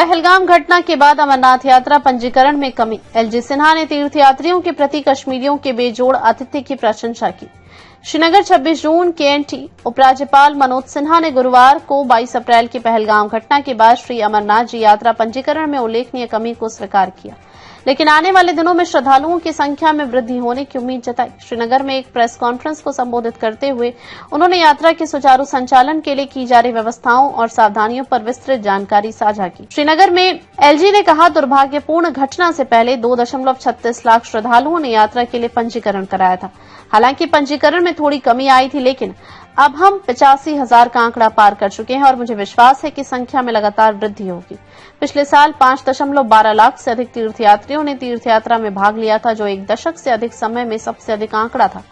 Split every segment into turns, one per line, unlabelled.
पहलगाम घटना के बाद अमरनाथ यात्रा पंजीकरण में कमी। एलजी सिन्हा ने तीर्थयात्रियों के प्रति कश्मीरियों के बेजोड़ आतिथ्य की प्रशंसा की। श्रीनगर 26 जून केएनटी उपराज्यपाल मनोज सिन्हा ने गुरुवार को 22 अप्रैल की पहलगाम घटना के बाद श्री अमरनाथ जी यात्रा पंजीकरण में उल्लेखनीय कमी को स्वीकार किया, लेकिन आने वाले दिनों में श्रद्धालुओं की संख्या में वृद्धि होने की उम्मीद जताई। श्रीनगर में एक प्रेस कॉन्फ्रेंस को संबोधित करते हुए उन्होंने यात्रा के सुचारू संचालन के लिए की जा रही व्यवस्थाओं और सावधानियों पर विस्तृत जानकारी साझा की। श्रीनगर में एलजी ने कहा, दुर्भाग्यपूर्ण घटना से पहले 2.36 लाख श्रद्धालुओं ने यात्रा के लिए पंजीकरण कराया था। हालांकि पंजीकरण में थोड़ी कमी आई थी, लेकिन अब हम 85,000 का आंकड़ा पार कर चुके हैं और मुझे विश्वास है कि संख्या में लगातार वृद्धि होगी। पिछले साल 5.12 लाख से अधिक तीर्थयात्रियों ने तीर्थयात्रा में भाग लिया था, जो एक दशक से अधिक समय में सबसे अधिक आंकड़ा था।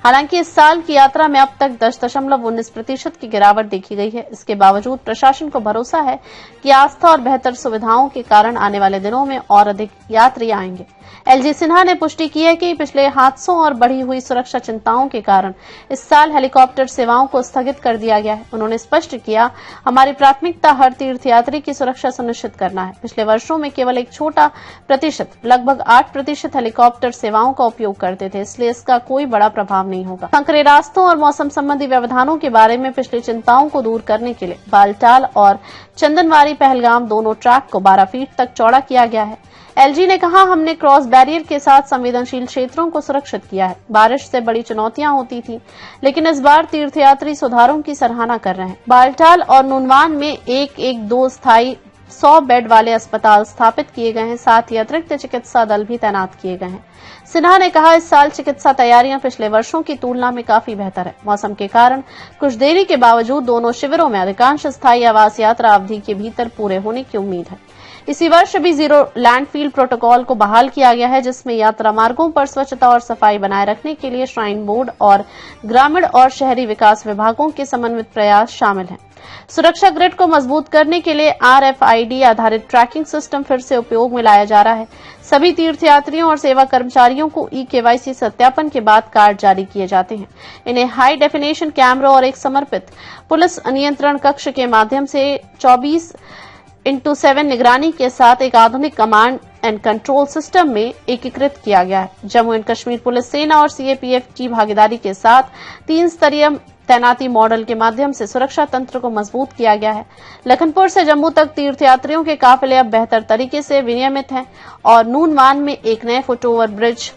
हालांकि इस साल की यात्रा में अब तक 10.19% की गिरावट देखी गई है। इसके बावजूद प्रशासन को भरोसा है कि आस्था और बेहतर सुविधाओं के कारण आने वाले दिनों में और अधिक यात्री आएंगे। एलजी सिन्हा ने पुष्टि की है कि पिछले हादसों और बढ़ी हुई सुरक्षा चिंताओं के कारण इस साल हेलीकॉप्टर सेवाओं को स्थगित कर दिया गया है। उन्होंने स्पष्ट किया, हमारी प्राथमिकता हर तीर्थयात्री की सुरक्षा सुनिश्चित करना है। पिछले वर्षों में केवल एक छोटा प्रतिशत, लगभग 8% हेलीकॉप्टर सेवाओं का उपयोग करते थे, इसलिए इसका कोई बड़ा प्रभाव नहीं होगा। संकरे रास्तों और मौसम संबंधी व्यवधानों के बारे में पिछली चिंताओं को दूर करने के लिए बालटाल और चंदनवारी पहलगाम दोनों ट्रैक को 12 फीट तक चौड़ा किया गया है। एलजी ने कहा, हमने क्रॉस बैरियर के साथ संवेदनशील क्षेत्रों को सुरक्षित किया है। बारिश से बड़ी चुनौतियां होती थी, लेकिन इस बार तीर्थयात्री सुधारों की सराहना कर रहे हैं। बालटाल और नुनवान में 112 स्थायी 100 बेड वाले अस्पताल स्थापित किए गए हैं, साथ ही अतिरिक्त चिकित्सा दल भी तैनात किए गए हैं। सिन्हा ने कहा, इस साल चिकित्सा तैयारियां पिछले वर्षों की तुलना में काफी बेहतर है। मौसम के कारण कुछ देरी के बावजूद दोनों शिविरों में अधिकांश स्थायी आवास यात्रा अवधि के भीतर पूरे होने की उम्मीद है। इसी वर्ष भी जीरो लैंडफील प्रोटोकॉल को बहाल किया गया है, जिसमें यात्रा मार्गों पर स्वच्छता और सफाई बनाए रखने के लिए श्राइन बोर्ड और ग्रामीण और शहरी विकास विभागों के समन्वित प्रयास शामिल हैं। सुरक्षा ग्रिड को मजबूत करने के लिए RFID आधारित ट्रैकिंग सिस्टम फिर से उपयोग में लाया जा रहा है। सभी तीर्थयात्रियों और सेवा कर्मचारियों को eKYC सत्यापन के बाद कार्ड जारी किए जाते हैं। इन्हें हाई डेफिनेशन कैमरों और एक समर्पित पुलिस नियंत्रण कक्ष के माध्यम से 24x7 निगरानी के साथ एक आधुनिक कमांड एंड कंट्रोल सिस्टम में एकीकृत किया गया है। जम्मू एंड कश्मीर पुलिस सेना और CAPF की भागीदारी के साथ 3 स्तरीय तैनाती मॉडल के माध्यम से सुरक्षा तंत्र को मजबूत किया गया है। लखनपुर से जम्मू तक तीर्थयात्रियों के काफिले अब बेहतर तरीके से विनियमित हैं और नूनवान में एक नए फुटओवर ब्रिज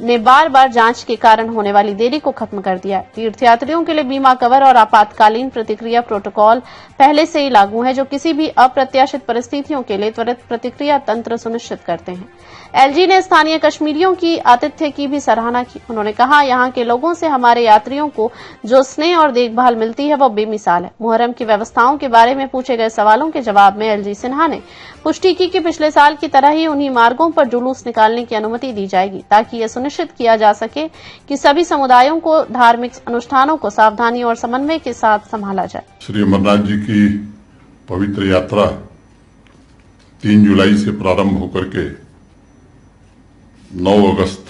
ने बार बार जांच के कारण होने वाली देरी को खत्म कर दिया है। तीर्थयात्रियों के लिए बीमा कवर और आपातकालीन प्रतिक्रिया प्रोटोकॉल पहले से ही लागू है, जो किसी भी अप्रत्याशित परिस्थितियों के लिए त्वरित प्रतिक्रिया तंत्र सुनिश्चित करते हैं। एलजी ने स्थानीय कश्मीरियों की आतिथ्य की भी सराहना की। उन्होंने कहा, यहाँ के लोगों से हमारे यात्रियों को जो स्नेह और देखभाल मिलती है वो बेमिसाल है। मुहर्रम की व्यवस्थाओं के बारे में पूछे गए सवालों के जवाब में एलजी सिन्हा ने पुष्टि की कि पिछले साल की तरह ही उन्हीं मार्गों पर जुलूस निकालने की अनुमति दी जाएगी, ताकि यह सुनिश्चित किया जा सके कि सभी समुदायों को धार्मिक अनुष्ठानों को सावधानी और समन्वय के साथ संभाला जाए।
श्री अमरनाथ जी की पवित्र यात्रा 3 जुलाई से प्रारंभ होकर के 9 अगस्त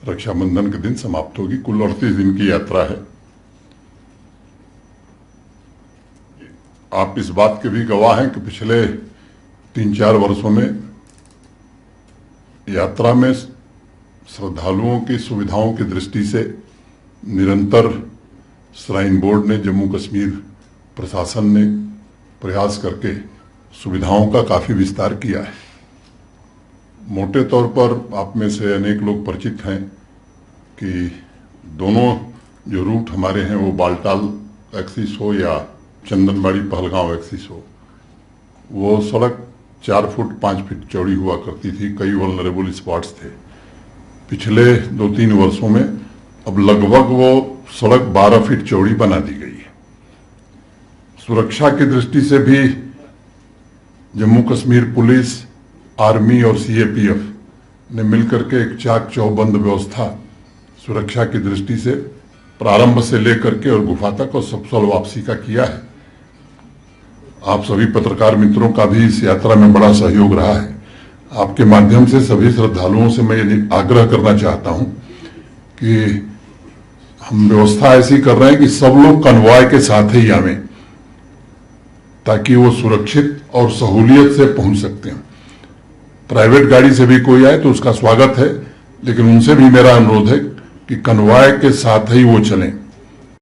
रक्षाबंधन के दिन समाप्त होगी। कुल 38 दिन की यात्रा है। आप इस बात के भी गवाह हैं कि पिछले 3-4 वर्षों में यात्रा में श्रद्धालुओं की सुविधाओं की दृष्टि से निरंतर श्राइन बोर्ड ने, जम्मू कश्मीर प्रशासन ने प्रयास करके सुविधाओं का काफी विस्तार किया है। मोटे तौर पर आप में से अनेक लोग परिचित हैं कि दोनों जो रूट हमारे हैं वो बालटाल एक्सिस हो या चंदनवाड़ी पहलगाम एक्सिस हो, वो सड़क 4 फुट 5 फीट चौड़ी हुआ करती थी। कई वल्नरेबल स्पॉट्स थे। पिछले 2-3 वर्षों में अब लगभग वो सड़क 12 फीट चौड़ी बना दी गई है। सुरक्षा की दृष्टि से भी जम्मू कश्मीर पुलिस, आर्मी और CAPF ने मिलकर के एक चाक चौबंद व्यवस्था सुरक्षा की दृष्टि से प्रारंभ से लेकर के और गुफा तक और सफल वापसी का किया है। आप सभी पत्रकार मित्रों का भी इस यात्रा में बड़ा सहयोग रहा है। आपके माध्यम से सभी श्रद्धालुओं से मैं ये आग्रह करना चाहता हूं कि हम व्यवस्था ऐसी कर रहे हैं कि सब लोग कन्वॉय के साथ ही आवें। ताकि वो सुरक्षित और सहूलियत से पहुंच सकते हैं। प्राइवेट गाड़ी से भी कोई आए तो उसका स्वागत है, लेकिन उनसे भी मेरा अनुरोध है कि कन्वॉय के साथ ही वो चलें।